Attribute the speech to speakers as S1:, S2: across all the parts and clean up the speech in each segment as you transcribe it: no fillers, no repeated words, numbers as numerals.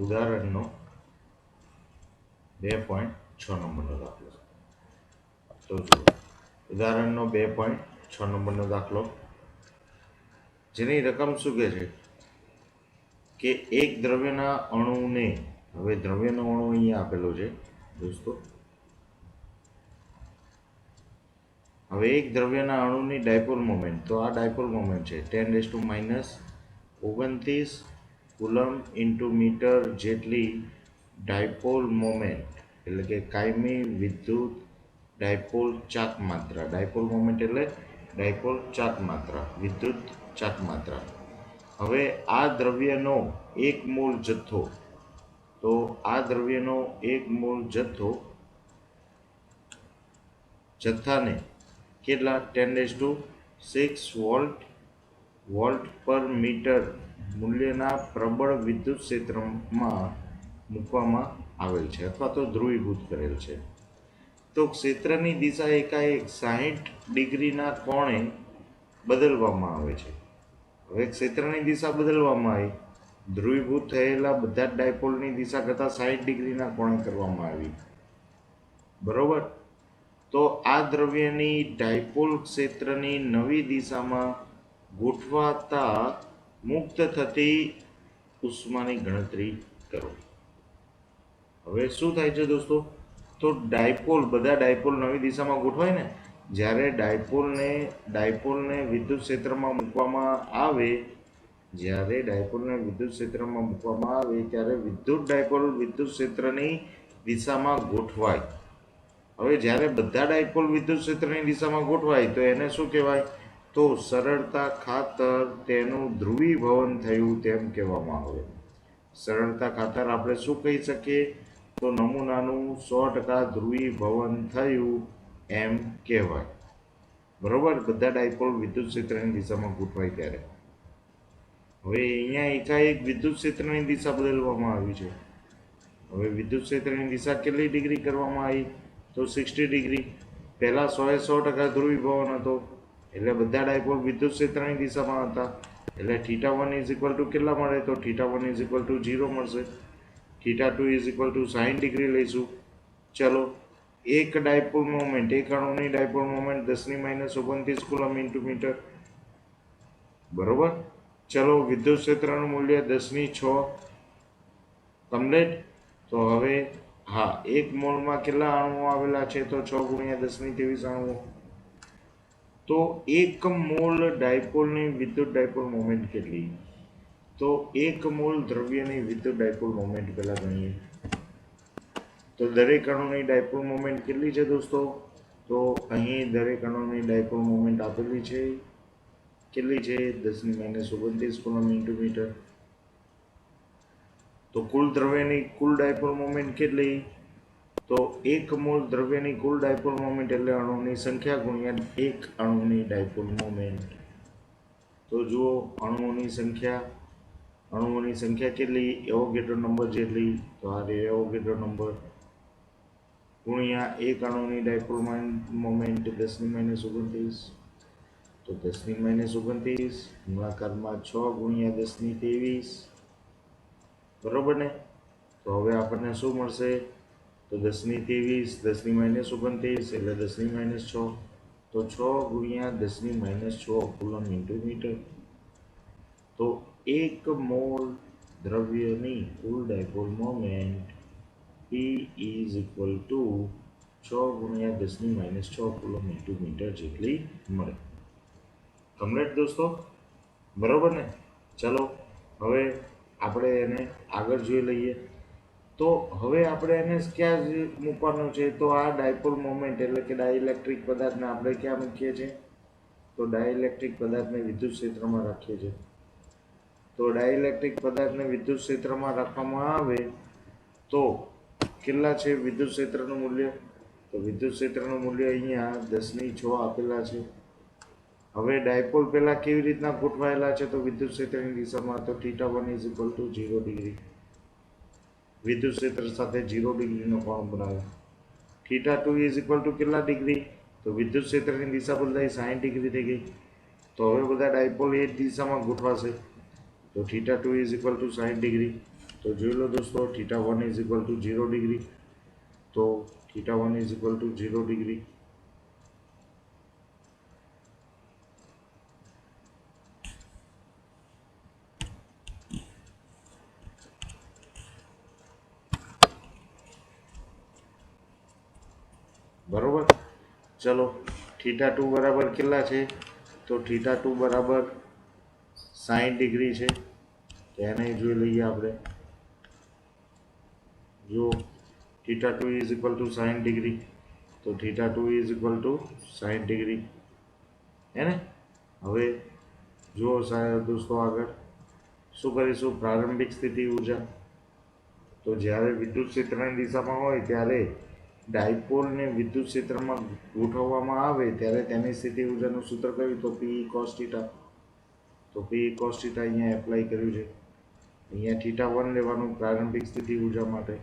S1: ઉદાહરણનો 2.6 નંબરનો દાખલો. તો જુઓ, ઉદાહરણનો 2.6 નંબરનો દાખલો, જેની રકમ શું કહે છે કે એક દ્રવ્યના અણુને, હવે દ્રવ્યનો અણુ અહીંયા આપેલો છે દોસ્તો. હવે એક દ્રવ્યના અણુની ડાયપોલ મોમેન્ટ, તો આ ડાયપોલ મોમેન્ટ છે 10⁻29 કુલમ ઇન્ટુ મીટર જેટલી ડાયપોલ મોમેન્ટ, એટલે કે કાયમી વિદ્યુત ડાયપોલ ચાક માત્રા. ડાયપોલ મોમેન્ટ એટલે ડાયપોલ ચાક માત્રા, વિદ્યુત ચાક માત્રા. હવે આ દ્રવ્યનો એક મોલ જથ્થો, તો આ દ્રવ્યનો એક મોલ જથ્થાને કેટલા 10⁻6 વોલ્ટ પર મીટર મૂલ્યના પ્રબળ વિદ્યુત ક્ષેત્રમાં મૂકવામાં આવેલ છે અથવા તો ધ્રુવીભૂત કરેલ છે. તો ક્ષેત્રની દિશા એકાએક 60 ડિગ્રીના કોણે બદલવામાં આવે છે. હવે ક્ષેત્રની દિશા બદલવામાં આવી, ધ્રુવીભૂત થયેલા બધા જ ડાયપોલની દિશા કરતાં 60 ડિગ્રીના કોણે કરવામાં આવી. બરોબર. તો આ દ્રવ્યની ડાયપોલ ક્ષેત્રની નવી દિશામાં ગોઠવાતા મુક્ત થતી ઉષ્માની ગણતરી કરો. હવે શું થાય છે દોસ્તો, તો બધા ડાયપોલ નવી દિશામાં ગોઠવાય ને, જ્યારે ડાયપોલને વિદ્યુત ક્ષેત્રમાં મૂકવામાં આવે, ત્યારે વિદ્યુત ડાયપોલ વિદ્યુત ક્ષેત્રની દિશામાં ગોઠવાય. હવે જ્યારે બધા ડાયપોલ વિદ્યુત ક્ષેત્રની દિશામાં ગોઠવાય તો એને શું કહેવાય, તો સરળતા ખાતર તેનું ધ્રુવીભવન થયું તેમ કહેવામાં આવે. સરળતા ખાતર આપણે શું કહી શકીએ, તો નમૂનાનું 100% ધ્રુવીભવન થયું એમ કહેવાય. બરોબર, બધા ડાયપોલ વિદ્યુત ક્ષેત્રની દિશામાં ગોઠવાય ત્યારે. હવે અહીંયા એકાએક વિદ્યુત ક્ષેત્રની દિશા બદલવામાં આવી છે. હવે વિદ્યુત ક્ષેત્રની દિશા કેટલી ડિગ્રી કરવામાં આવી, તો 60 ડિગ્રી. પહેલા 100% ધ્રુવીભવન હતો, એટલે બધા ડાયપોલ વિદ્યુત ક્ષેત્રની દિશામાં હતા, એટલે θ1 કેટલા મળે, તો θ1 0 મળશે. θ2 60 ડિગ્રી લઈશું. ચલો, એક ડાયપોલ મોમેન્ટ, એક અણુની dipole moment 10⁻29 coulomb into metre. બરોબર. ચલો, વિદ્યુત ક્ષેત્રનું મૂલ્ય 10⁶ કમ્પ્લીટ. તો હવે હા, એક મોલમાં કેટલા અણુઓ આવેલા છે, તો 6 × 10⁻23 અણુઓ. તો એક મોલ ડાયપોલની વિદ્યુત ડાયપોલ મોમેન્ટ કેટલી, તો એક મોલ દ્રવ્યની વિદ્યુત ડાયપોલ મોમેન્ટ પહેલા ગણીએ. તો દરેક અણુની ડાયપોલ મોમેન્ટ કેટલી છે દોસ્તો, તો અહીં દરેક અણુની ડાયપોલ મોમેન્ટ આપેલી છે. કેટલી છે, 10⁻29 કુલમ ઇન્ટુ મીટર. તો કુલ દ્રવ્યની કુલ ડાયપોલ મોમેન્ટ કેટલી, તો એક મોલ દ્રવ્યની કુલ ડાયપોલ મોમેન્ટ એટલે અણુની સંખ્યા ગુણ્યા એક અણુની ડાયપોલ મોમેન્ટ. તો જુઓ, અણુઓની સંખ્યા કેટલી, એવોગેડ્રો નંબર જેટલી, તો આ એવોગેડ્રો નંબર ગુણ્યા એક અણુની ડાયપોલ મોમેન્ટ 10⁻29. તો 10⁻29 ગુણાકારમાં 6 × 10⁻23. બરોબર ને. તો હવે આપણને શું મળશે, તો 10⁻23 10⁻29 એટલે 10⁻6. તો 6 × 10⁻6 કુલમ ઇન્ટુ મીટર. તો એક મોલ દ્રવ્યની કુલ dipole moment P = 6 × 10⁻6 coulomb into metre જેટલી મળે. કમ્પ્લીટ દોસ્તો. બરોબર ને. ચલો, હવે આપણે એને આગળ જોઈ લઈએ. તો હવે આપણે એને ક્યાં મૂકવાનું છે, તો આ ડાયપોલ મોમેન્ટ એટલે કે ડાઇલેક્ટ્રિક પદાર્થને આપણે ક્યાં મૂકીએ છીએ, તો ડાઇલેક્ટ્રિક પદાર્થને વિદ્યુત ક્ષેત્રમાં રાખીએ છીએ. તો ડાઇલેક્ટ્રિક પદાર્થને વિદ્યુત ક્ષેત્રમાં રાખવામાં આવે તો કેટલા છે વિદ્યુત ક્ષેત્રનું મૂલ્ય, તો વિદ્યુત ક્ષેત્રનું મૂલ્ય અહીંયા 10⁶ આપેલા છે. હવે ડાયપોલ પહેલા કેવી રીતના ગોઠવાયેલા છે, તો વિદ્યુત ક્ષેત્રની દિશામાં, તો θ1 0 ડિગ્રી. વિદ્યુત ક્ષેત્ર સાથે 0 ડિગ્રીનો કોણ બનાવે. θ2 કેટલા ડિગ્રી, તો વિદ્યુત ક્ષેત્રની દિશા બદલાઈ 60 ડિગ્રી થઈ ગઈ. તો હવે બધા ડાયપોલ એ જ દિશામાં ગોઠવાશે. તો θ2 60 ડિગ્રી. तो જોઈ લો દોસ્તો θ1 ઇઝ ઇક્વલ ટુ 0 ડિગ્રી, તો θ1 ઇઝ ઇક્વલ ટુ 0 ડિગ્રી. બરોબર. ચલો θ2 બરાબર કેટલા છે? તો θ2 બરાબર 60 ડિગ્રી છે. તો એને જોઈ લઈએ આપણે. જો θ2 ઇઝ ઇક્વલ ટુ 60 ડિગ્રી, તો θ2 ઇઝ ઇક્વલ ટુ 60 ડિગ્રી, હે ને? હવે જુઓ સાહેબ દોસ્તો, આગળ શું કરીશું? પ્રારંભિક સ્થિતિ ઊર્જા. તો જ્યારે વિદ્યુત ક્ષેત્રની દિશામાં હોય ત્યારે ડાયપોલને વિદ્યુત ક્ષેત્રમાં ગોઠવવામાં આવે ત્યારે તેની સ્થિતિ ઊર્જાનું સૂત્ર કયું? તો પી કોસ થીટા. તો પી કોસ થીટા અહીંયા એપ્લાય કર્યું છે. અહીંયા θ1 લેવાનું પ્રારંભિક સ્થિતિ ઊર્જા માટે.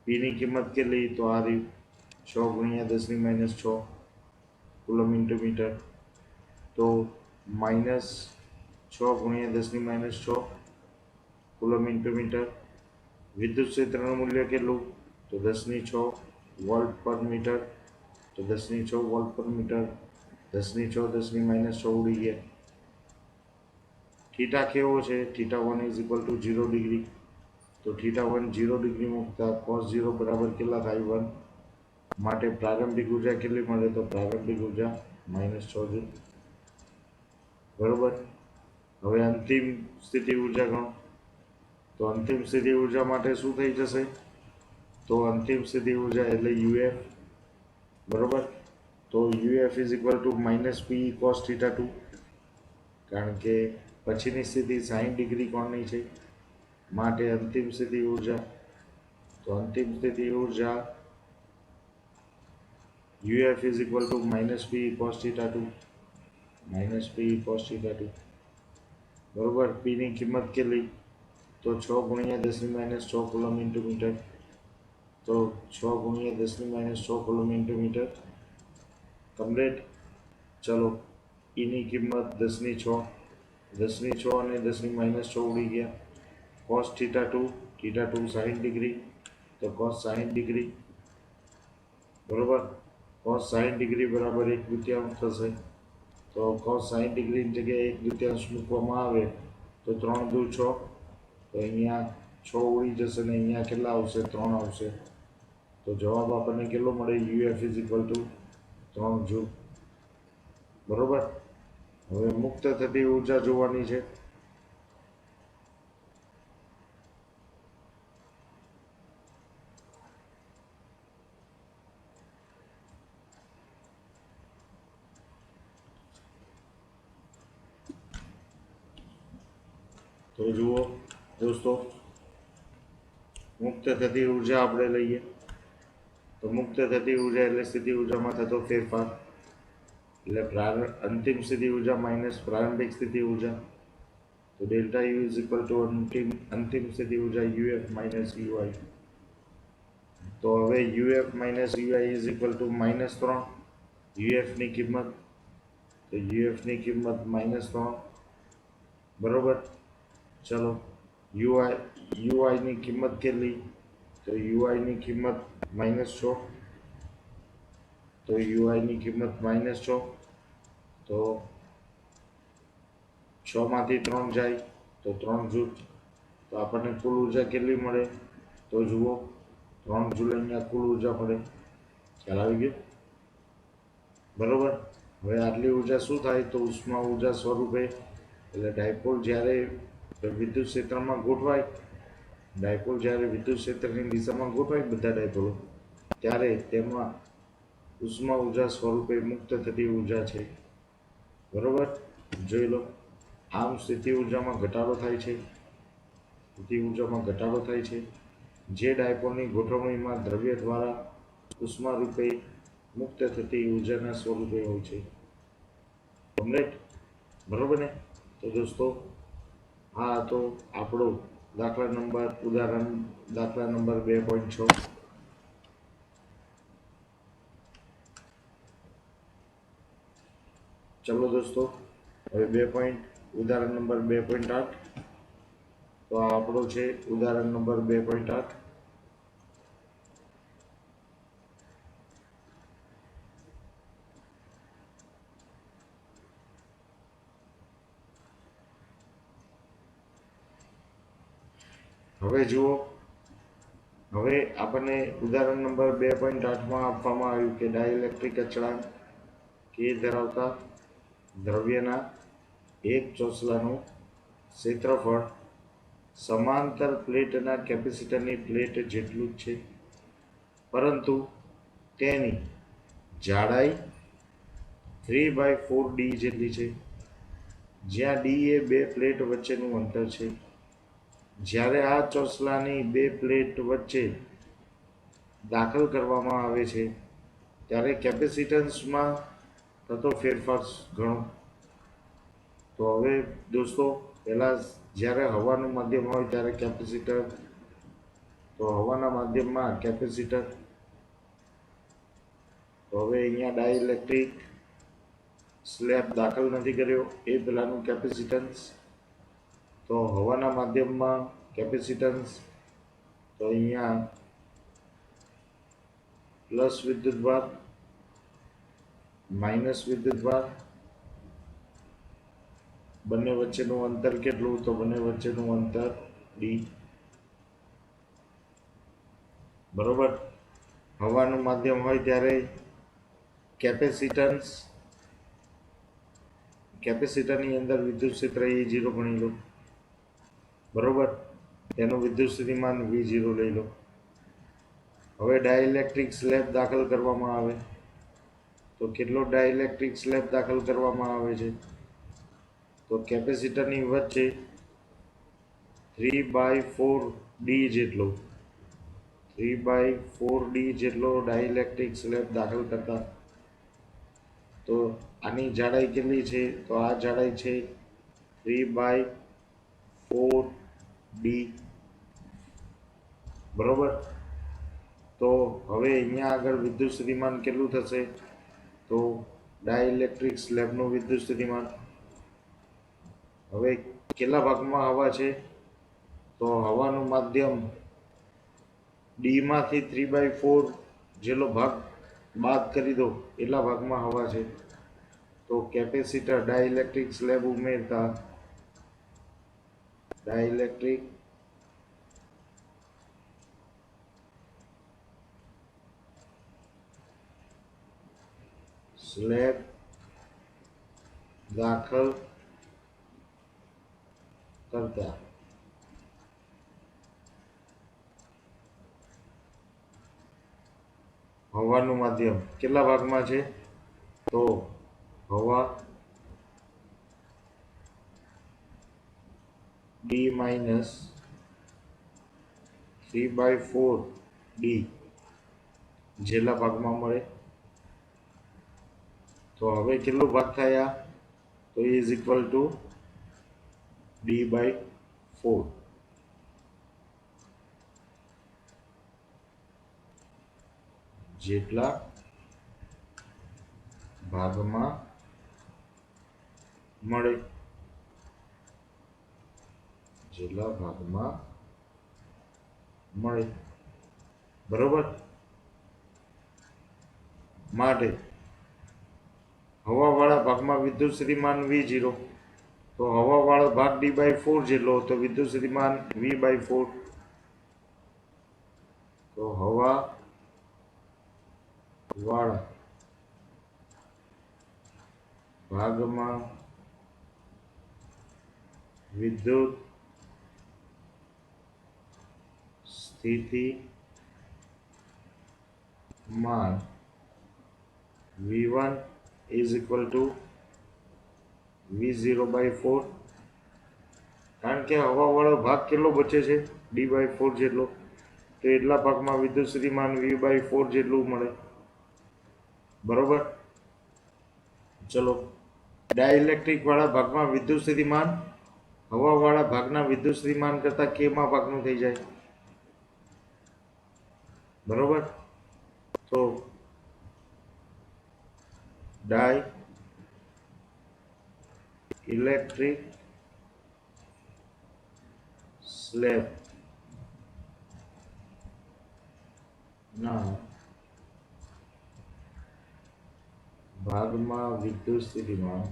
S1: પીની કિંમત કેટલી? તો આ રહ્યું 6 ગુણ્યા 10⁻6 કુલમ ઇન્ટુ મીટર. તો -6 ગુણ્યા 10⁻6 કુલમ ઇન્ટુ મીટર. વિદ્યુત ક્ષેત્રનું મૂલ્ય કેટલું? તો 10⁶ વોલ્ટ પર મીટર. તો 10⁶ વોલ્ટ પર મીટર. 10⁶ 10⁻6 ઉડી ગયા. થીટા કેવો છે? θ1 ઇઝ ઇક્વલ ટુ 0 ડિગ્રી. તો θ1 0 ડિગ્રી મૂકતા cos 0 બરાબર કેટલા થાય? 1. માટે પ્રારંભિક ઉર્જા કેટલી મળે? તો પ્રારંભિક ઉર્જા -6 જૂલ. બરોબર. હવે અંતિમ સ્થિતિ ઉર્જા ગણો. તો અંતિમ સ્થિતિ ઉર્જા માટે શું થઈ જશે? તો અંતિમ સ્થિતિ ઉર્જા એટલે UF. બરોબર. તો UF is equal to -P cos θ2, કારણ કે પછીની સ્થિતિ 60 ડિગ્રી કોણની છે. માટે અંતિમ સ્થિતિ ઉર્જા, તો અંતિમ સ્થિતિ ઉર્જા UF is equal to -P cos θ2, -P cos θ2. બરોબર. પીની કિંમત કેટલી? તો 6 ગુણ્યા 10⁻6 કુલમ ઇન્ટુ મીટર. તો 6 ગુણ્યા 10⁻6 કુલમ ઇન્ટુ મીટર. કમ્પ્લીટ. ચલો ઈની કિંમત 10⁶, 10⁶ અને 10⁻6 ઉડી ગયા. cos θ2, θ2 60 ડિગ્રી, તો cos 60 ડિગ્રી. બરોબર. cos 60 ડિગ્રી બરાબર 1/3 થશે. તો cos 60 ડિગ્રીની જગ્યાએ 1/3 મૂકવામાં આવે તો 3 દુ 6. તો અહીંયા 6 ઉડી જશે ને અહીંયા કેટલા આવશે? 3 આવશે. તો જવાબ આપણને કેટલો મળે? UF is equal to 3 joule. બરોબર. હવે મુક્ત થતી ઉર્જા જોવાની છે. તો જુઓ દોસ્તો, મુક્ત થતી ઉર્જા આપણે લઈએ. તો મુક્ત થતી ઉર્જા એટલે સ્થિતિ ઉર્જામાં થતો ફેરફાર, એટલે અંતિમ સ્થિતિ ઉર્જા માઇનસ પ્રારંભિક સ્થિતિ ઉર્જા. તો delta you is equal to અંતિમ સ્થિતિ ઉર્જા UF માઇનસ UI. તો હવે UF minus UI is equal to -3. UF ની કિંમત, તો UF ની કિંમત -3. બરોબર. ચલો UI ની કિંમત કેટલી? તો UI ની કિંમત -6. તો UI ની કિંમત -6. તો 6 માંથી 3 જાય તો 3 જૂલ. તો આપણને કુલ ઉર્જા કેટલી મળે? તો જુઓ 3 જૂલ અહીંયા કુલ ઉર્જા મળે. ખ્યાલ આવી ગયો? બરોબર. હવે આટલી ઉર્જા શું થાય? તો ઉષ્મા ઉર્જા સ્વરૂપે, એટલે ડાયપોલ જ્યારે વિદ્યુત ક્ષેત્રમાં ગોઠવાય, ડાયપોલ જ્યારે વિદ્યુત ક્ષેત્રની દિશામાં ગોઠવાય બધા ડાયપોલો, ત્યારે તેમાં ઉષ્મા ઉર્જા સ્વરૂપે મુક્ત થતી ઉર્જા છે. બરોબર. જોઈ લો. આમ સ્થિતિ ઉર્જામાં ઘટાડો થાય છે. સ્થિતિ ઉર્જામાં ઘટાડો થાય છે જે ડાયપોલની ગોઠવણીમાં દ્રવ્ય દ્વારા ઉષ્મા રૂપે મુક્ત થતી ઉર્જાના સ્વરૂપે હોય છે. કમ્પ્લીટ. બરોબર ને? તો દોસ્તો આ હતો આપણો દાખલા નંબર 2.6. ચલો દોસ્તો, હવે ઉદાહરણ નંબર 2.8. તો આ આપણો છે ઉદાહરણ નંબર 2.8. હવે જુઓ, હવે આપણને ઉદાહરણ નંબર 2.8માં આપવામાં આવ્યું કે ડાઇલેક્ટ્રિક અચળાંક કે ધરાવતા દ્રવ્યના એક ચોસલાનું ક્ષેત્રફળ સમાંતર પ્લેટના કેપેસિટરની પ્લેટ જેટલું જ છે, પરંતુ તેની જાડાઈ 3/4 ડી જેટલી છે, જ્યાં ડી એ બે પ્લેટ વચ્ચેનું અંતર છે. જ્યારે આ ચોસલાની બે પ્લેટ વચ્ચે દાખલ કરવામાં આવે છે ત્યારે કેપેસિટન્સમાં થતો ફેરફાર ગણો. તો હવે દોસ્તો, પહેલા જ્યારે હવાનું માધ્યમ હોય ત્યારે કેપેસિટર, તો હવાના માધ્યમમાં કેપેસિટર, તો હવે અહીંયા ડાઇલેક્ટ્રિક સ્લેબ દાખલ નથી કર્યો, એ પહેલાનું કેપેસિટન્સ. તો હવાના માધ્યમમાં કેપેસિટન્સ, તો અહીંયા પ્લસ વિદ્યુતભાર માઇનસ વિદ્યુતભાર, બંને વચ્ચેનું અંતર કેટલું? તો બંને વચ્ચેનું અંતર ડી. બરોબર. હવાનું માધ્યમ હોય ત્યારે કેપેસિટરની અંદર વિદ્યુત ક્ષેત્ર E0 ગણી લો. બરોબર. તેનું વિદ્યુત સ્થિતિમાન V0 લઈ લો. હવે ડાઇલેક્ટ્રિક સ્લેબ દાખલ કરવામાં આવે તો કેટલો ડાઇલેક્ટ્રિક સ્લેબ દાખલ કરવામાં આવે છે? તો કેપેસિટરની વચ્ચે 3/4 ડી જેટલો 3/4 ડી જેટલો ડાઇલેક્ટ્રિક સ્લેબ દાખલ કરતા. તો આની જાડાઈ કેટલી છે? તો આ જાડાઈ છે 3/4 ડી. બરોબર. તો હવે અહીંયા આગળ વિદ્યુત સ્થિતિમાન કેટલું થશે? તો ડાઇલેક્ટ્રિક સ્લેબનું વિદ્યુત સ્થિતિમાન, હવે કેટલા ભાગમાં હવા છે? તો હવાનું માધ્યમ ડી માંથી 3/4 જેટલો ભાગ બાદ કરી દો, એટલા ભાગમાં હવા છે. તો કેપેસિટર ડાઇલેક્ટ્રિક સ્લેબ ઉમેરતા ડાઇલેક્ટ્રિક સ્લેબ દાખલ કરતા હવાનું માધ્યમ કેટલા ભાગમાં છે? તો હવા ડી માઇનસ 3/4 ડી જેટલા ભાગમાં મળે. તો હવે કેટલો ભાગ થાય? તો ઇઝ ઇક્વલ ટુ D/4. જેટલા ભાગમાં મળે, જેટલા ભાગમાં મળે. બરોબર. માટે હવાવાળા ભાગમાં વિદ્યુત સ્થિતિમાન V0, તો હવાવાળો ભાગ D/4 જેટલો, તો વિદ્યુત સ્થિતિમાન V/4. તો હવા વાળા ભાગમાં વિદ્યુત સ્થિતિમાન V1 is equal to V0/4. કારણ કે હવાવાળો ભાગ કેટલો બચે છે? D/4 જેટલો. તો એટલા ભાગમાં વિદ્યુત સ્થિતિમાન V/4 જેટલું મળે. બરોબર. ચલો, ડાઇલેક્ટ્રિક વાળા ભાગમાં વિદ્યુત સ્થિતિમાન હવાવાળા ભાગના વિદ્યુત સ્થિતિમાન કરતા કેમાં ભાગનું થઈ જાય? બરોબર. તો ડાઇલેક્ટ્રિક સ્લેબ ના ભાગમાં વિદ્યુત સ્થિતિમાન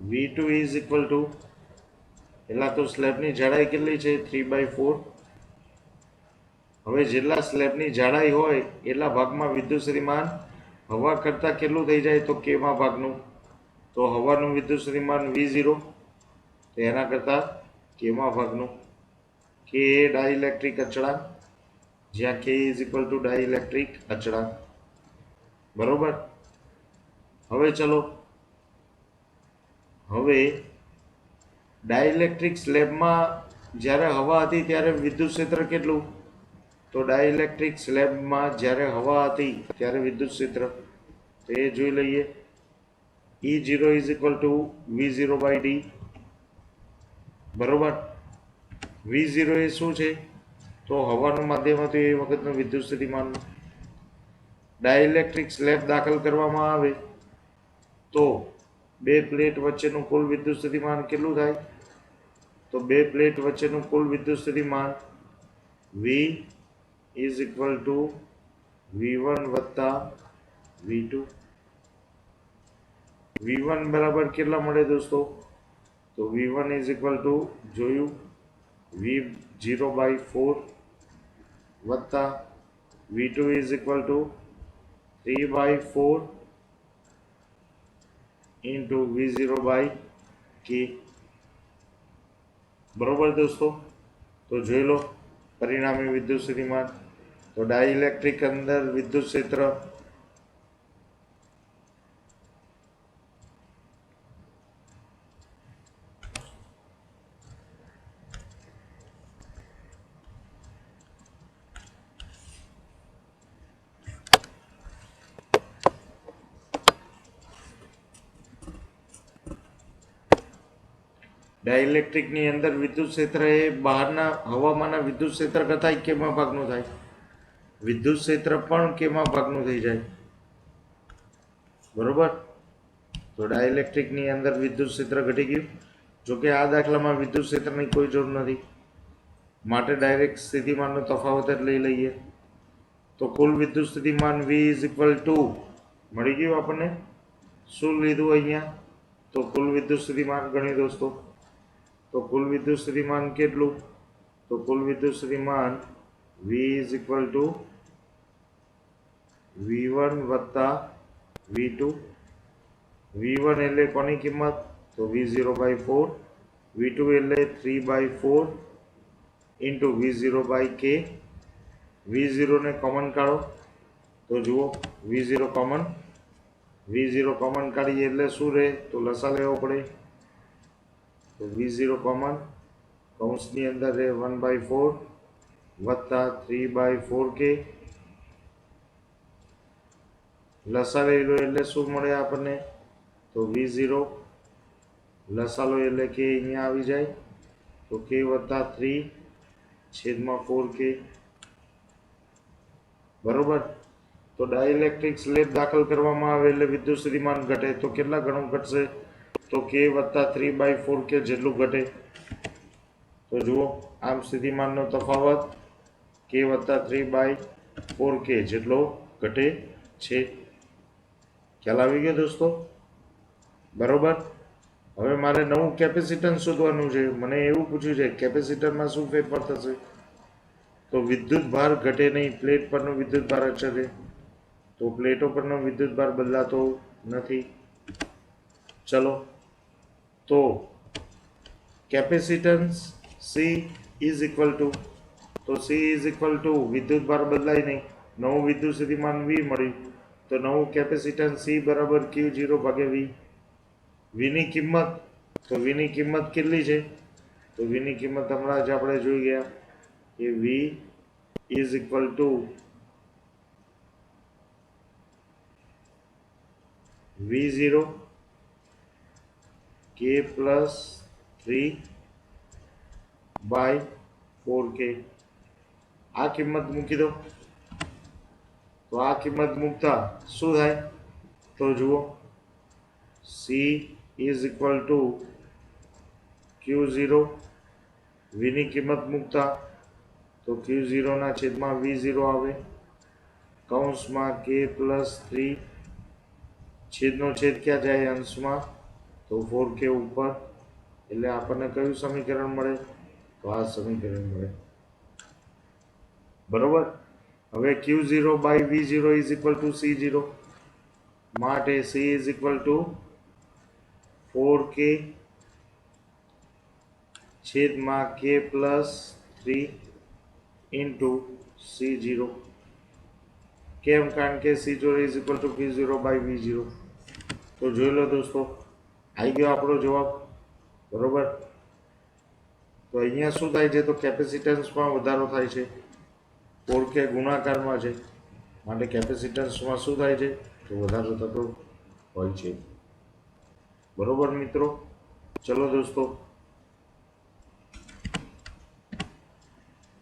S1: V2 is equal to પહેલા તો સ્લેબની જાડાઈ કેટલી છે 3/4. હવે જેટલા સ્લેબની જાડાઈ હોય એટલા ભાગમાં વિદ્યુત સ્થિતિમાન હવા કરતા કેટલું થઈ જાય તો કેમાં ભાગનું, તો હવાનું વિદ્યુત સ્થિતિમાન V0 તો એના કરતા કેમાં ભાગનું. કે એ ડાઇલેક્ટ્રિક અચળાંક, જ્યાં કે ઇઝ ઇક્વલ ટુ ડાઇલેક્ટ્રિક અચળાંક. બરોબર. હવે ચલો, હવે ડાઇલેક્ટ્રિક સ્લેબમાં જ્યારે હવા હતી ત્યારે વિદ્યુત ક્ષેત્ર કેટલું, તો ડાઇલેક્ટ્રિક સ્લેબમાં જ્યારે હવા હતી ત્યારે વિદ્યુત ક્ષેત્ર તો એ જોઈ લઈએ. E0 is equal to V0/d. બરોબર. V0 એ શું છે, તો હવાનું માધ્યમ હતું એ વખતનું વિદ્યુત સ્થિતિમાન. ડાઇલેક્ટ્રિક સ્લેબ દાખલ કરવામાં આવે તો બે પ્લેટ વચ્ચેનું કુલ વિદ્યુત સ્થિતિમાન કેટલું થાય, તો બે પ્લેટ વચ્ચેનું કુલ વિદ્યુત સ્થિતિમાન V is equal to V1 વત્તા V2. V1 બરાબર કેટલા મળે દોસ્તો, તો V1 ઇઝ ઇક્વલ ટુ જોયું V0/4 વત્તા V2 is equal to 3/4 into V0/k. બરોબર દોસ્તો. તો જોઈ લો પરિણામી વિદ્યુત સ્થિતિમાન. તો ડાઇલેક્ટ્રિક અંદર વિદ્યુત ક્ષેત્ર ડાઇલેક્ટ્રિકની અંદર વિદ્યુત ક્ષેત્ર એ બહારના હવામાંના વિદ્યુત ક્ષેત્ર કરતા કેમાં ભાગનું થાય, વિદ્યુત ક્ષેત્ર પણ કેમાં ભાગનું થઈ જાય. બરોબર. તો ડાઇલેક્ટ્રિકની અંદર વિદ્યુત ક્ષેત્ર ઘટી ગયું. જોકે આ દાખલામાં વિદ્યુત ક્ષેત્રની કોઈ જરૂર નથી, માટે ડાયરેક્ટ સ્થિતિમાનનો તફાવત જ લઈ લઈએ. તો કુલ વિદ્યુત સ્થિતિમાન V ઇઝ ઇક્વલ ટુ મળી ગયું આપણને. શું લીધું અહીંયા, તો કુલ વિદ્યુત સ્થિતિમાન ગણી દોસ્તો. તો કુલ વિદ્યુત સ્થિતિમાન કેટલું, તો કુલ વિદ્યુત સ્થિતિમાન V is equal to V1 વત્તા V2. V1 એટલે કોની કિંમત, તો V0/4. V2 એટલે 3/4 ઇન્ટુ V0/k. V0 ને કોમન કાઢો તો જુઓ V0 કોમન, V0 કોમન કાઢીએ એટલે શું રહે, તો લસા લેવો પડે. તો V0 કોમન કૌંસની અંદર રહે 1/4 વત્તા 3/4k. લસા લઈ લો એટલે શું મળે આપણને, તો V0 લસા લો એટલે કે અહીંયા આવી જાય તો k વત્તા 3/4k. બરોબર. તો ડાઇલેક્ટ્રિક સ્લેબ દાખલ કરવામાં આવે એટલે વિદ્યુત સ્થિતિમાન ઘટે તો કેટલા ગણું ઘટશે, તો k વત્તા 3/4k જેટલું ઘટે. તો જુઓ આમ સ્થિતિમાનનો તફાવત k વત્તા 3/4k જેટલો ઘટે છે. ખ્યાલ આવી ગયો દોસ્તો. બરોબર. હવે મારે નવું કેપેસિટન્સ શોધવાનું છે. મને એવું પૂછ્યું છે કેપેસિટરમાં શું ફેરફાર થશે, તો વિદ્યુત ભાર ઘટે નહીં, પ્લેટ પરનો વિદ્યુત ભાર અચળ રહે. તો પ્લેટો પરનો વિદ્યુત ભાર બદલાતો નથી. ચલો, તો capacitance C is equal to, તો C ઇઝ ઇક્વલ ટુ વિદ્યુત ભાર બદલાય નહીં, નવું વિદ્યુત સ્થિતિમાન V મળ્યું તો નવું કેપેસિટન્સ C બરાબર Q0/V. V ની કિંમત, તો V ની કિંમત કેટલી છે, તો V ની કિંમત હમણાં જ આપણે જોઈ ગયા કે V is equal to V0 k plus 3/4k. આ કિંમત મૂકી દો. તો આ કિંમત મૂકતા શું થાય, तो जुओ C is equal to Q0 V ની કિંમત મૂકતા તો Q0 ના છેદમાં V0 આવે કૌંસમાં K પ્લસ 3 છેદનો છેદ ક્યાં જાય અંશમાં તો 4K ઉપર એટલે આપણને કયું સમીકરણ મળે તો આ સમીકરણ મળે બરોબર હવે Q0 by V0 is equal to C0 માટે C is equal to 4K છેદમાં K પ્લસ 3 ઇન્ટુ C0 કેમ કારણ કે C0 is equal to Q0 by V0 તો જોઈ લો દોસ્તો આવી ગયો આપણો જવાબ બરોબર તો અહીંયા શું થાય છે તો કેપેસિટન્સમાં વધારો થાય છે 4K ગુણાકારમાં છે માટે કેપેસિટન્સમાં શું થાય છે તો વધારો થતો હોય છે બરોબર મિત્રો ચલો દોસ્તો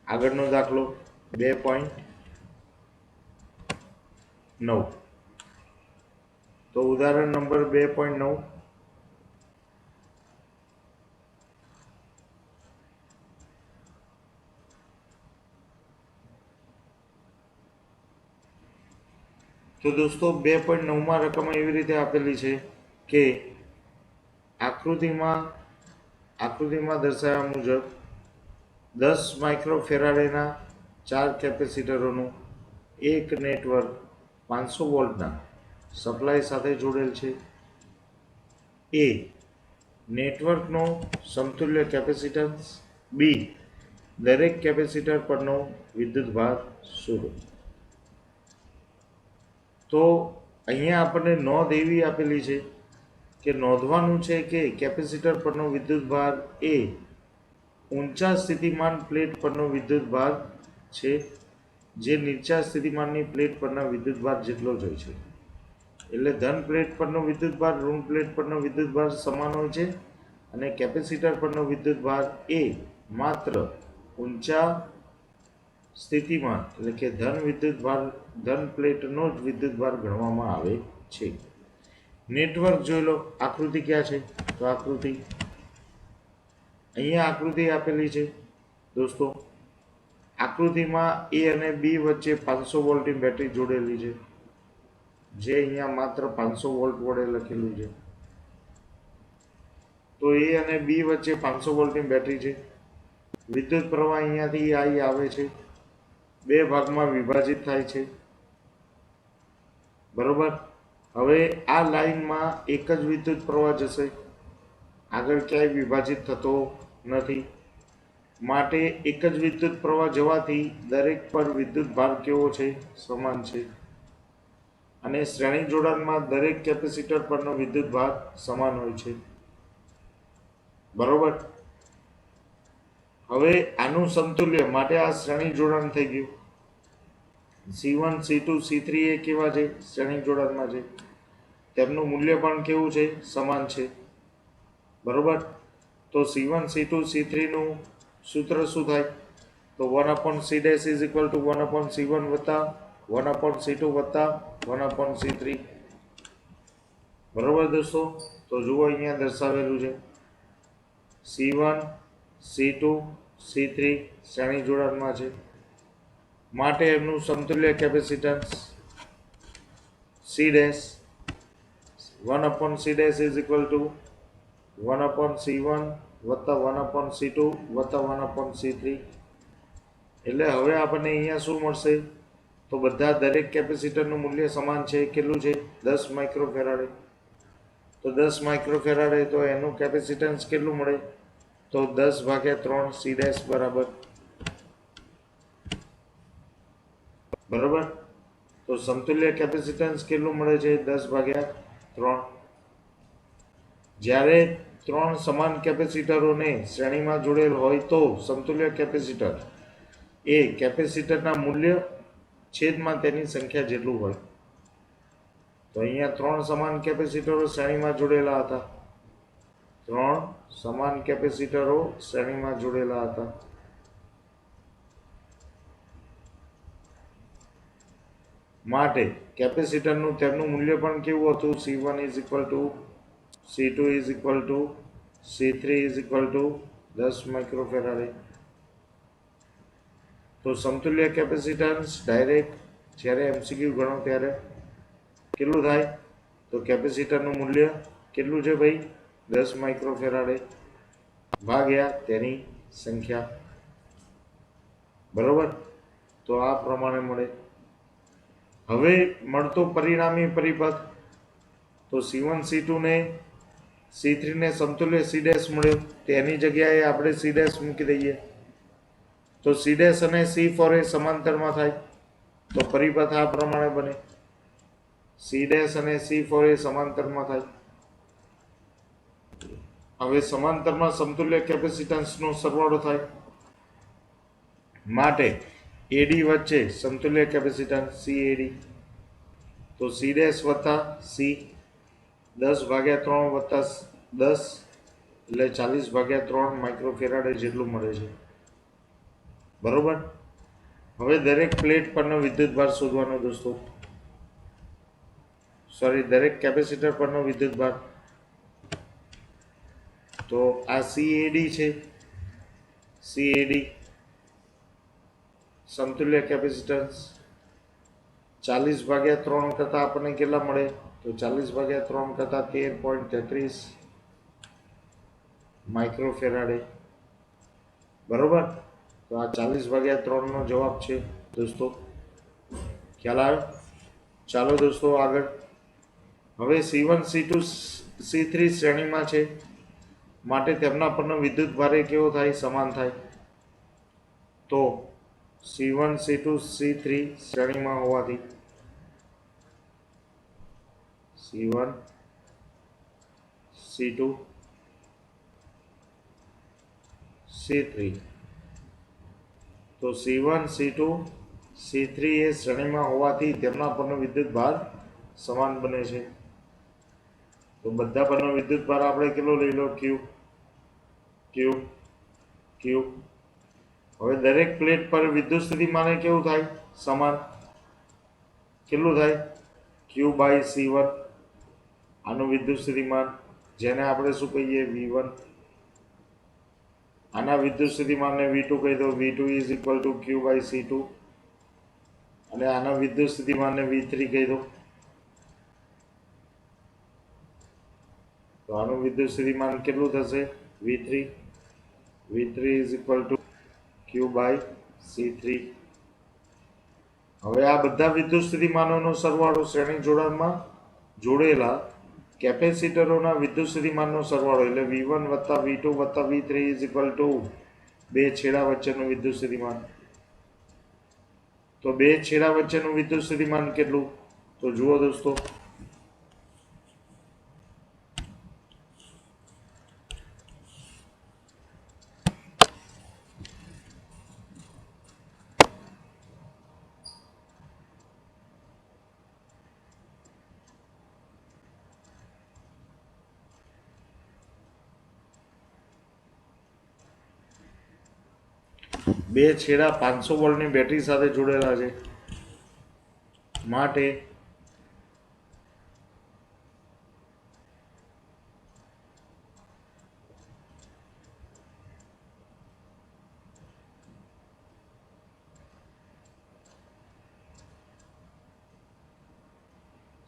S1: આગળનો દાખલો 2.9 તો ઉદાહરણ નંબર 2.9 તો દોસ્તો 2.9 માં રકમ એવી રીતે આપેલી છે કે આકૃતિમાં દર્શાવ્યા મુજબ 10 માઇક્રોફેરાડેના 4 કેપેસિટરોનું એક નેટવર્ક 500 વોલ્ટના સપ્લાય સાથે જોડેલ છે એ નેટવર્કનો સમતુલ્ય કેપેસિટન્સ બી દરેક કેપેસિટર પરનો વિદ્યુતભાર શોધો તો અહીંયા આપણને નોંધ એવી આપેલી છે કે નોંધવાનું છે કે કેપેસિટર પરનો વિદ્યુતભાર એ ઊંચા સ્થિતિમાન પ્લેટ પરનો વિદ્યુતભાર છે જે નીચા સ્થિતિમાનની પ્લેટ પરના વિદ્યુતભાર જેટલો જ હોય છે એટલે ધન પ્લેટ પરનો વિદ્યુતભાર ઋણ પ્લેટ પરનો વિદ્યુતભાર સમાન હોય છે અને કેપેસિટર પરનો વિદ્યુતભાર એ માત્ર ઊંચા સ્થિતિમાન એટલે કે ધન પ્લેટનો જ વિદ્યુતભાર ગણવામાં આવે છે નેટવર્ક જોઈ લો આકૃતિ ક્યાં છે તો આકૃતિ અહીંયા આકૃતિ આપેલી છે દોસ્તો આકૃતિમાં એ અને બી વચ્ચે 500 વોલ્ટની બેટરી જોડેલી છે જે અહીંયા માત્ર 500 વોલ્ટ વડે લખેલું છે તો એ અને બી વચ્ચે 500 વોલ્ટની બેટરી છે વિદ્યુત પ્રવાહ અહીંયાથી I આવે છે બે ભાગમાં વિભાજિત થાય છે બરોબર હવે આ લાઈનમાં એક જ વિદ્યુત પ્રવાહ જશે આગળ ક્યાંય વિભાજિત થતો નથી માટે એક જ વિદ્યુત પ્રવાહ જવાથી દરેક પર વિદ્યુત ભાર કેવો છે સમાન છે અને શ્રેણી જોડાણમાં દરેક કેપેસિટર પરનો વિદ્યુત ભાર સમાન હોય છે બરોબર હવે આનું સમતુલ્ય માટે આ શ્રેણી જોડાણ થઈ ગયું C1 C2 C3 એ કેવા છે શ્રેણી જોડાણમાં છે તેમનું મૂલ્ય પણ કેવું છે સમાન છે બરોબર તો C1 C2 C3 નું સૂત્ર શું થાય તો 1/C' is equal to 1/C1 વત્તા 1/C2 વત્તા 1/C3 બરોબર દોસ્તો તો જુઓ અહીંયા દર્શાવેલું છે C1 C2 C3 શ્રેણી જોડાણમાં છે માટે એમનું સમતુલ્ય capacitance C' 1/C' is equal to 1/C1 વત્તા 1/C2 વત્તા 1/C3 એટલે હવે આપણને અહીંયા શું મળશે તો બધા દરેક કેપેસિટરનું મૂલ્ય સમાન છે કેટલું છે 10 માઇક્રોફેરાડે તો 10 માઇક્રોફેરાડે તો એનું કેપેસિટન્સ કેટલું મળે તો 10/3 C' બરાબર તો સમતુલ્ય કેપેસિટન્સ કેટલું મળે છે 10/3 જ્યારે 3 સમાન કેપેસિટરોને શ્રેણીમાં જોડેલ હોય તો સમતુલ્ય કેપેસિટર એ કેપેસિટરના મૂલ્ય છેદમાં તેની સંખ્યા જેટલું હોય તો અહીંયા 3 સમાન કેપેસિટરો શ્રેણીમાં જોડેલા હતા 3 સમાન કેપેસિટરો શ્રેણીમાં જોડેલા હતા માટે કેપેસિટરનું તેમનું મૂલ્ય પણ કેવું હતું? C1 is equal to C2 is equal to C3 is equal to 10 માઇક્રોફેરાડે. તો સમતુલ્ય કેપેસિટન્સ ડાયરેક્ટ જ્યારે MCQ ગણો ત્યારે કેટલું થાય? તો કેપેસિટરનું મૂલ્ય કેટલું છે ભાઈ? 10 માઇક્રોફેરાડે ભાગ્યા તેની સંખ્યા. બરોબર, તો આ પ્રમાણે મળે. હવે મળતો પરિણામી પરિપથ, તો C1 C2 ને C3 ને સમતુલ્ય C' મળ્યો, તેની જગ્યાએ આપણે C' મૂકી દઈએ. તો C' અને C4 એ સમાંતરમાં થાય, તો પરિપથ આ પ્રમાણે બને. C' અને C4 એ સમાંતરમાં થાય. હવે સમાંતરમાં સમતુલ્ય કેપેસિટન્સનો સરવાળો થાય માટે AD વચ્ચે સમતુલ્ય કેપેસિટન્સ CAD, તો C' વત્તા C 10/3 વત્તા 10 એટલે 40/3 માઇક્રોફેરાડે જેટલું મળે છે. બરોબર. હવે દરેક પ્લેટ પરનો વિદ્યુતભાર શોધવાનો દોસ્તો, દરેક કેપેસિટર પરનો વિદ્યુતભાર. તો આ CAD છે, CAD સમતુલ્ય કેપેસિટન્સ 40/3 કરતા આપણને કેટલા મળે? તો 40/3 કરતા 13.33 માઇક્રોફેરાડે. બરોબર, તો આ 40/3 નો જવાબ છે દોસ્તો. ખ્યાલ આવ્યો? ચાલો દોસ્તો આગળ. હવે C1 C2 C3 શ્રેણીમાં છે માટે તેમના પરનો વિદ્યુતભાર કેવો થાય? સમાન થાય. તો C1 C2 C3 શ્રેણીમાં હોવાથી C1 C2 C3, તો C1 C2 C3 એ શ્રેણીમાં હોવાથી તેમના પરનો વિદ્યુતભાર સમાન બને છે. તો બધા પરનો વિદ્યુતભાર આપણે કેટલો લઈ લો? Q. હવે દરેક પ્લેટ પર વિદ્યુત સ્થિતિમાન કેવું થાય? સમાન. કેટલું થાય? Q/C1. આનું વિદ્યુત સ્થિતિમાન, જેને આપણે શું કહીએ? V1. આના વિદ્યુત સ્થિતિમાનને V2 કહી દો. V2 is equal to Q/C2. અને આના વિદ્યુત સ્થિતિમાનને V3 કહી દો. તો આનું વિદ્યુત સ્થિતિમાન કેટલું થશે? V3 is equal to Q/C3. હવે આ બધા વિદ્યુત સ્થિતિમાનોનો સરવાળો શ્રેણી જોડાણમાં જોડેલા કેપેસિટરોના વિદ્યુત સ્થિતિમાનનો સરવાળો, એટલે V1 વત્તા V2 વત્તા V3 ઇઝ ઇક્વલ ટુ બે છેડા વચ્ચેનું વિદ્યુત સ્થિતિમાન. તો બે છેડા વચ્ચેનું વિદ્યુત સ્થિતિમાન કેટલું? તો જુઓ દોસ્તો, બે છેડા 500 વોલ્ટની બેટરી સાથે જોડેલા છે માટે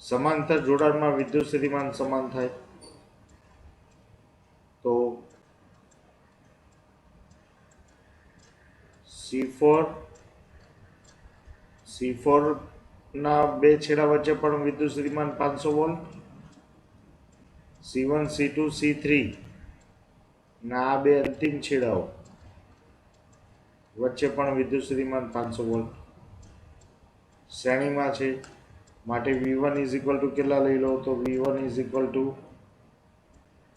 S1: સમાંતર જોડાણમાં વિદ્યુત સ્થિતિમાન સમાન થાય. તો C4 ના બે છેડા વચ્ચે પણ વિદ્યુત સ્થિતિમાન 500 વોલ્ટ. C1 C2 C3 ના આ બે અંતિમ છેડાઓ વચ્ચે પણ વિદ્યુત સ્થિતિમાન 500 વોલ્ટ શ્રેણીમાં છે માટે V1 ઇઝ ઇક્વલ ટુ કેટલા લઈ લો? તો V1 is equal to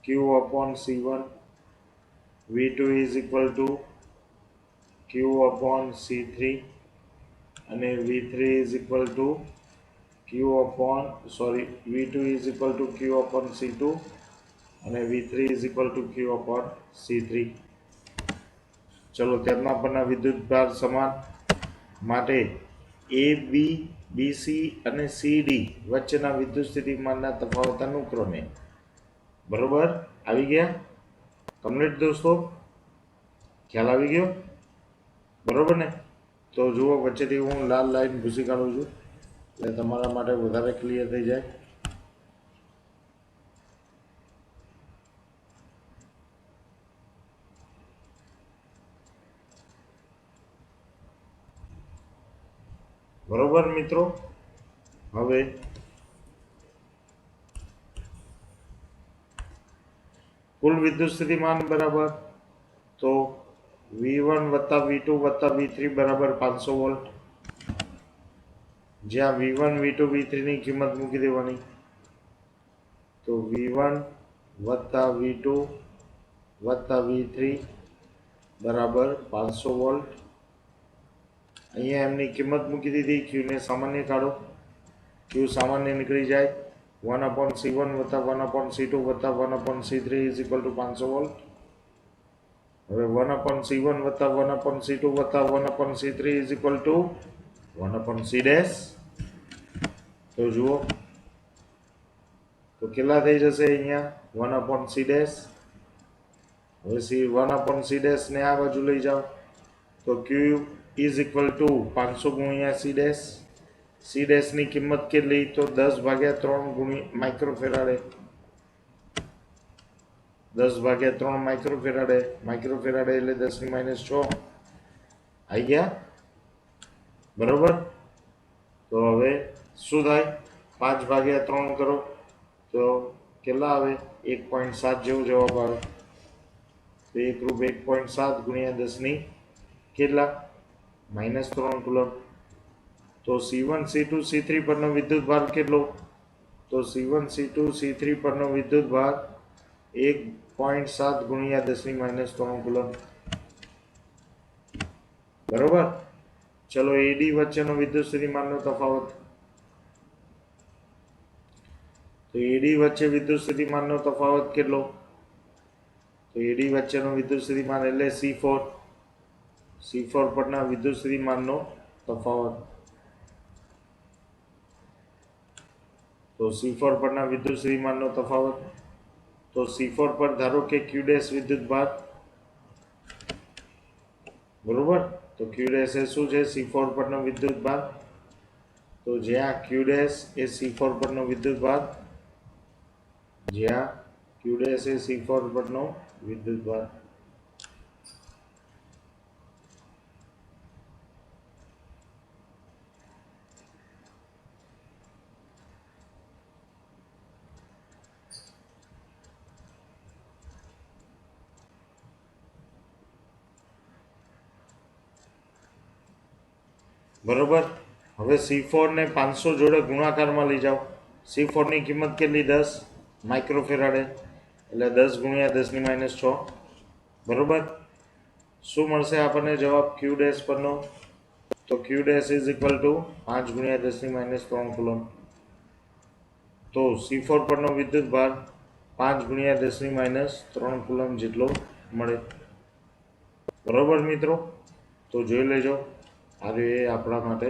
S1: Q/C1. V2 is equal to Q/C3 અને V3 is equal to V2 is equal to Q/C2 અને V3 is equal to Q/C3. ચલો તેમના પરના વિદ્યુતભાર સમાન માટે AB બીસી અને સીડી વચ્ચેના વિદ્યુત સ્થિતિમાનના તફાવત અનુક્રમે. બરોબર, આવી ગયા કમ્પ્લીટ દોસ્તો? ખ્યાલ આવી ગયો? બરોબર ને? તો જુઓ, વચ્ચેથી હું લાલ લાઈન ભૂસી કાઢું છું એટલે તમારા માટે વધારે ક્લિયર થઈ જાય. બરોબર મિત્રો? હવે કુલ વિદ્યુત સ્થિતિમાન બરાબર તો V1 વત્તા V2 વત્તા V3 બરાબર 500 વોલ્ટ. જ્યાં V1 V2 V3 ની કિંમત મૂકી દેવાની. તો V1 વત્તા V2 વત્તા V3 બરાબર 500 વોલ્ટ. અહીંયા એમની કિંમત મૂકી દીધી. Q ને સામાન્ય કાઢો. Q સામાન્ય નીકળી જાય. 1/C1 વત્તા 1/C2 વત્તા 1/C3 is equal to 500 volt. હવે 1/C1 વત્તા 1/C2 વત્તા 1/C3 is equal to 1/C dash. તો જુઓ, તો કેટલા થઈ જશે અહીંયા? 1/C dash. હવે 1/C ડેશ ને આ બાજુ લઈ જાઓ તો Q ઇઝ ઇક્વલ ટુ 500 ગુણ્યા C ડેશ. C ડેશ ની કિંમત કેટલી? તો 10/3 ગુણ્યા માઇક્રોફેરાડે. 10/3 માઇક્રોફેરાડે. માઇક્રોફેરાડે એટલે 10⁻6. આવી ગયા? બરોબર? તો હવે શું થાય? 5/3 કરો તો કેટલા આવે? 1.7 જેવો જવાબ આવે. તો એકરૂપ 1.7 ગુણ્યા 10 ની કેટલા? -3 કુલમ. તો C1 C2 C3 પરનો વિદ્યુત ભાર કેટલો? તો C1 C2 C3 પરનો વિદ્યુત ભાર 1.7 ગુણ્યા 10⁻3 કુલમ. બરોબર? ચલો, AD વચ્ચેનો વિદ્યુત સ્થિતિમાનનો તફાવત. તો AD વચ્ચે વિદ્યુત સ્થિતિમાનનો તફાવત કેટલો? તો AD વચ્ચેનો વિદ્યુત સ્થિતિમાન એટલે C4. C4 પરના વિદ્યુત સ્થિતિમાનનો તફાવત. તો C4 પરના વિદ્યુત સ્થિતિમાનનો તફાવત. તો C4 પર ધારો કે Q ડેશ વિદ્યુત ભાર. બરોબર? તો Q ડેશ એ શું છે? C4 પરનો વિદ્યુત ભાર. તો જ્યાં Q ડેશ એ C4 પરનો વિદ્યુત ભાર, જ્યાં Q ડેશ એ C4 પરનો વિદ્યુત ભાર. બરોબર? હવે C4 ને 500 જોડે ગુણાકારમાં લઈ જાઓ. C4 ની કિંમત કેટલી? 10 માઇક્રોફેરાડે. એટલે 10 ગુણ્યા 10⁻6. બરોબર? શું મળશે આપણને જવાબ Q ડેશ પરનો? તો Q dash is equal to 5 ગુણ્યા 10⁻3 કુલમ. તો C4 પરનો વિદ્યુત ભાર 5 ગુણ્યા 10⁻3 કુલમ જેટલો મળે. બરોબર મિત્રો? તો જોઈ લેજો. આ એ આપણા માટે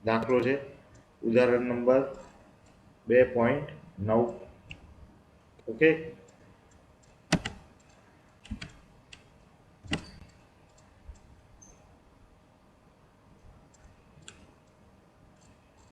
S1: દાખલો છે. ઉદાહરણ નંબર 2.9. ઓકે.